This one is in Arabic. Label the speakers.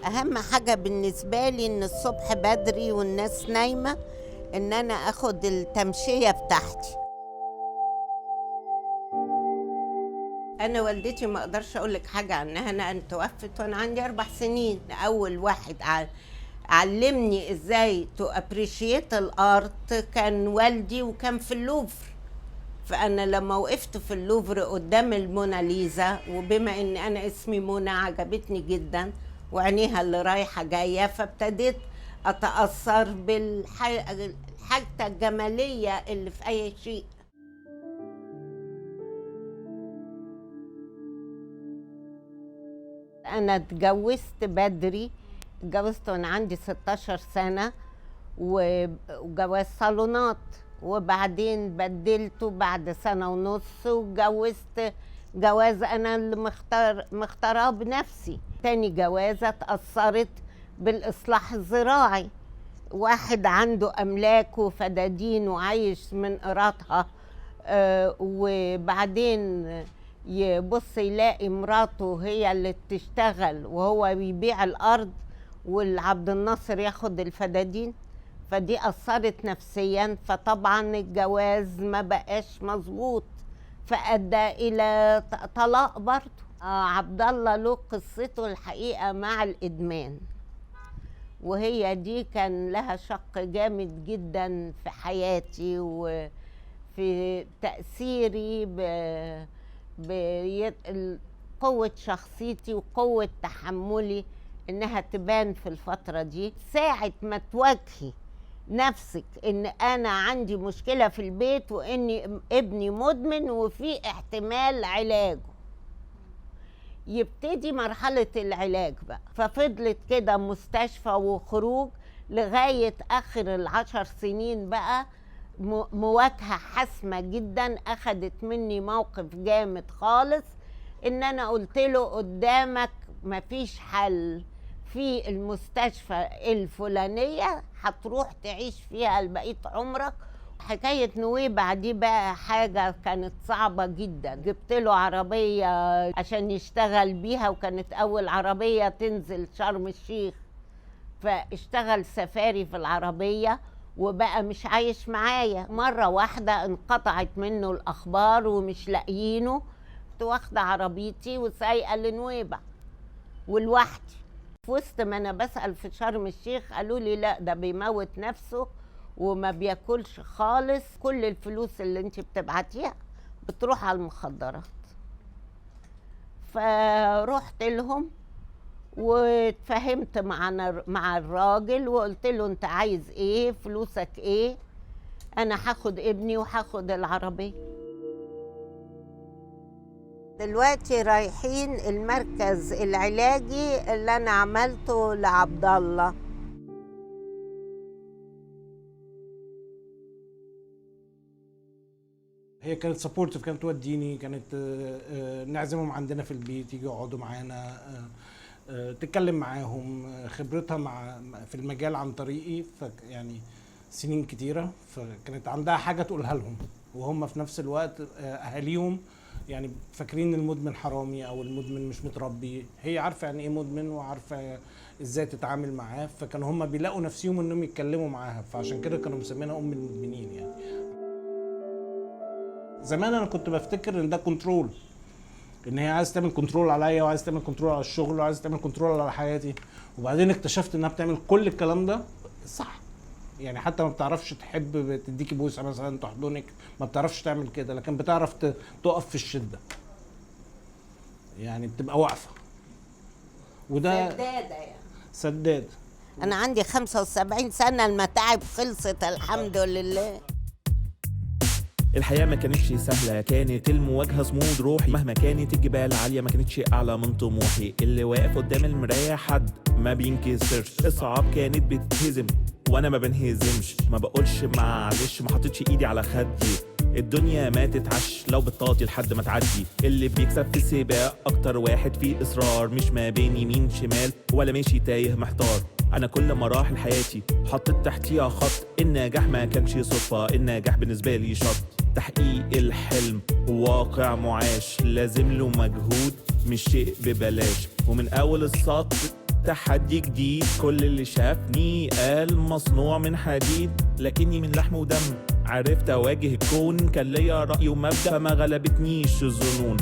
Speaker 1: اهم حاجة بالنسبة لي ان الصبح بدري والناس نايمة ان انا اخد التمشية بتاعتي. انا والدتي ما اقدرش اقول لك حاجة عنها، انا توفت وانا عندي 4 سنين. اول واحد علمني ازاي تو ابريشيت الارت كان والدي، وكان في اللوفر. فانا لما وقفت في اللوفر قدام الموناليزا، وبما ان انا اسمي منى عجبتني جدا وعينيها اللي رايحه جايه، فابتديت اتاثر بالحاجه الجماليه اللي في اي شيء. انا اتجوزت بدري، اتجوزت وانا عندي 16 سنه، وجواز صالونات، وبعدين بدلته بعد سنة ونص وجوزت جواز أنا اللي مختاراه بنفسي. تاني جوازة اتأثرت بالإصلاح الزراعي، واحد عنده أملاك وفدادين وعايش من قراطها، وبعدين يبص يلاقي مراته هي اللي بتشتغل وهو بيبيع الأرض، والعبد الناصر ياخد الفدادين. فدي أثرت نفسيا، فطبعا الجواز ما بقاش مظبوط، فأدى إلى طلاق برضه. عبد الله له قصته الحقيقة مع الإدمان، وهي دي كان لها شق جامد جدا في حياتي وفي تأثيري بقوة شخصيتي وقوة تحملي، إنها تبان في الفترة دي. ساعة ما تواجهي نفسك ان انا عندي مشكلة في البيت واني ابني مدمن وفي احتمال علاجه، يبتدي مرحلة العلاج بقى. ففضلت كده مستشفى وخروج لغاية اخر ال10 سنين بقى، مواجهة حاسمة جدا. اخدت مني موقف جامد خالص، ان انا قلت له قدامك مفيش حل، في المستشفى الفلانية هتروح تعيش فيها لبقية عمرك. حكاية نويبع دي بقى حاجة كانت صعبة جدا. جبت له عربية عشان يشتغل بيها، وكانت أول عربية تنزل شرم الشيخ، فاشتغل سفاري في العربية وبقى مش عايش معايا. مرة واحدة انقطعت منه الأخبار ومش لاقيينه، كنت واخدة عربيتي وسايقة لنويبع ولوحدي. في وسط ما انا بسأل في شرم الشيخ قالوا لي لا، ده بيموت نفسه وما بياكلش خالص، كل الفلوس اللي انت بتبعتيها بتروح على المخدرات. فروحت لهم واتفاهمت مع الراجل وقلت له انت عايز ايه، فلوسك ايه، انا هاخد ابني وهاخد العربية. دلوقتي رايحين المركز العلاجي اللي انا عملته لعبد الله.
Speaker 2: هي كانت سبورتيف، كانت توديني، كانت نعزمهم عندنا في البيت يجوا يقعدوا معانا، تتكلم معاهم. خبرتها في المجال عن طريقي، يعني سنين كتيرة، فكانت عندها حاجة تقولها لهم، وهم في نفس الوقت أهاليهم يعني فاكرين المدمن حرامي او المدمن مش متربي. هي عارفه يعني ايه مدمن وعارفه ازاي تتعامل معاه، فكانوا هم بيلاقوا نفسهم انهم يتكلموا معاها، فعشان كده كانوا مسمينها ام المدمنين. يعني زمان انا كنت بفتكر ان ده كنترول، ان هي عايزه تعمل كنترول عليا وعايزه تعمل كنترول على الشغل وعايزه تعمل كنترول على حياتي، وبعدين اكتشفت انها بتعمل كل الكلام ده صح. يعني حتى ما بتعرفش تحب تديكي بوسه مثلا تحضنك، ما بتعرفش تعمل كده، لكن بتعرف تقف في الشده، يعني بتبقى واقفه. وده
Speaker 1: سدادة يعني
Speaker 2: سداد.
Speaker 1: انا عندي 75 سنه، المتاعب خلصت الحمد لله.
Speaker 3: الحياة ما كانتش سهلة، كانت المواجهة صمود روحي، مهما كانت الجبال عالية ما كانتش أعلى من طموحي. اللي واقف قدام المراية حد ما بينكسرش، الصعاب كانت بتهزم وأنا ما بنهزمش، ما بقولش معلش، ما حطيتش إيدي على خدي. الدنيا ما تتعش لو بتطاطي لحد ما تعدي، اللي بيكسب في السباق أكتر واحد فيه إصرار، مش ما بين يمين شمال ولا ماشي تايه محتار. أنا كل مراحل حياتي حطيت تحتيها خط، النجاح ما كانش صدفة، النجاح بالنسبة لي شرط. تحقيق الحلم واقع معاش، لازم له مجهود مش شيء ببلاش، ومن أول السطر تحدي جديد، كل اللي شافني قال مصنوع من حديد، لكني من لحم ودم عرفت اواجه الكون، كان ليا رأي ومبدأ ما غلبتنيش الظنون.